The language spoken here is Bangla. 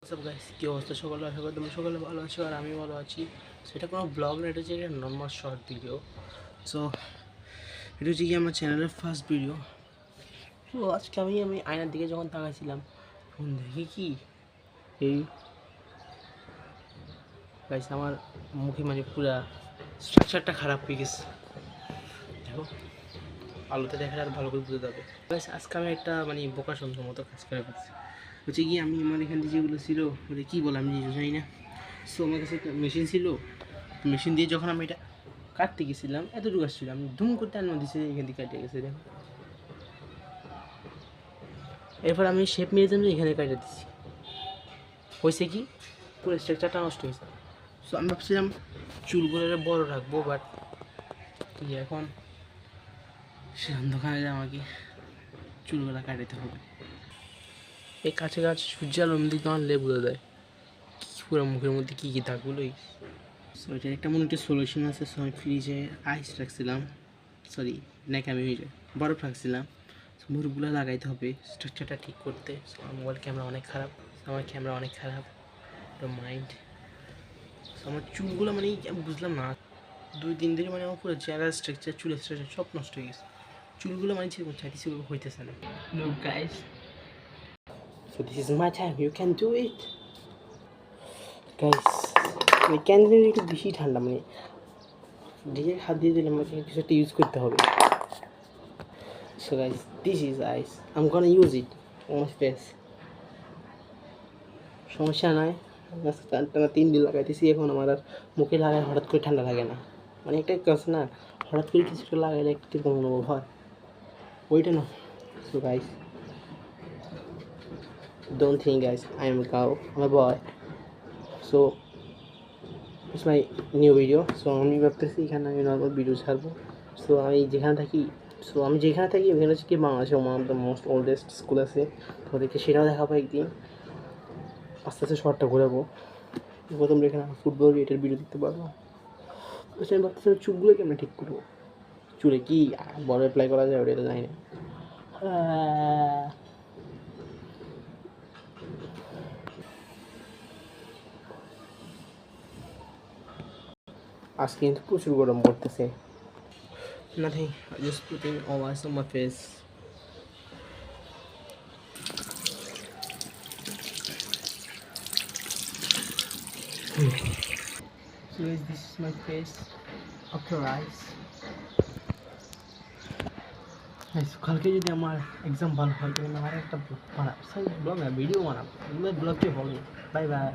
সব গাইস কি অবস্থা সকালে আশা করি তোমরা সকালে ভালো আছো আর আমি ভালো আছি। সেটা কোনো ব্লগ না, এটা হচ্ছে একটা নর্মাল শর্ট ভিডিও। সো এটা হচ্ছে কি আমার চ্যানেলের ফার্স্ট ভিডিও। তো আজকে আমি আয়নার দিকে যখন তাকাইছিলাম তখন দেখি কি এই গাইস আমার মুখে মানে পুরা স্ট্রাকচারটা খারাপ হয়ে গেছে। দেখো আলোতে দেখালে আর ভালো করে বুঝতে যাবে। গাইস আজকে আমি একটা মানে বোকা সন্ধ্যার মতো কাজ করে ফেলছি। হচ্ছে কি আমি আমার এখান থেকে যেগুলো ছিল ওটা কী বলে আমি নিজেও জানি না। সো আমার কাছে একটা মেশিন ছিল, মেশিন দিয়ে যখন আমি এটা কাটতে গেছিলাম এতটুকু আসছিল, আমি ধুম করতে আনন্দ দিয়েছি এখান থেকে কাটে গেছে। দেখো এরপর আমি শেপ মেরে জন্য এখানে কাটে দিচ্ছি, হয়েছে কি পুরো স্ট্রাকচারটা নষ্ট হয়েছে। সো আমি ভাবছিলাম চুলগুলো বড় রাখবো, বাট কি এখন সে অন্ধকারে আমাকে চুলগুলো কাটাতে হবে। এই কাছে কাছে সূর্যের আলো দিকে আমার লেবু দেয় পুরো মুখের মধ্যে কী কী দাগগুলোই। সো এটার একটা মনে একটা সলিউশন আছে। সো আমি ফ্রিজে আইস রাখছিলাম, সরি আমি বরফ রাখছিলাম। সো মুরগুলো লাগাইতে হবে স্ট্রাকচারটা ঠিক করতে। সো আমার মোবাইল ক্যামেরা অনেক খারাপ, আমার ক্যামেরা অনেক খারাপ, মাইন্ড। সো আমার চুলগুলো মানে আমি বুঝলাম না, 2-3 দিন মানে আমার পুরো চেহারা স্ট্রাকচার চুলের স্ট্রাকচার সব নষ্ট হয়ে গেছে। চুলগুলো মানে যেরকম চাইতেছি হইতেছে না। Look guys, so this is my time, you can do it guys. মানে ক্যান্ডেলের একটু বেশি ঠান্ডা, মানে ডিজের হাত দিয়ে দিলে আমাকে কিছু একটা ইউজ করতে হবে। So guys this is ice, I am gonna use it on my face. সমস্যা নাই, টানা 3 দিন লাগাইতেছি, এখন আমার আর মুখে লাগায় হঠাৎ করে ঠান্ডা লাগে না। মানে একটা কাজ না, হঠাৎ করে কিছুটা লাগাইলে একটু কম অনুভব হয়, ওইটা না। So guys don't think guys I am a cow, I'm a boy. So it's my new video. So আমি ভাবতেছি এখানে আমি নর্মাল ভিডিও ছাড়বো। সো আমি যেখানে থাকি ওখানে হচ্ছে কি বাংলাদেশের one of the most oldest school আছে, তো ওদেরকে সেটাও দেখাবো একদিন। আস্তে আস্তে শর্টটা ঘোরাবো, তোমরা এখানে ফুটবল রিলেটেড ভিডিও দেখতে পারবো। তো আমি ভাবতেছি চুলগুলো কেমন ঠিক করবো, চুলে কি বড় অ্যাপ্লাই করা যায় ওটা জানি না। আজকে কিন্তু প্রচুর গরম পড়তেছে। Nothing, I just putting all eyes on my face. So guys, this is my face after eyes. Guys, কালকে যদি আমার এক্সাম ভালো হয় তাহলে আমার একটা ব্লগ বানাবো, ভিডিও বানাবো, ব্লগকে বলো। Bye bye.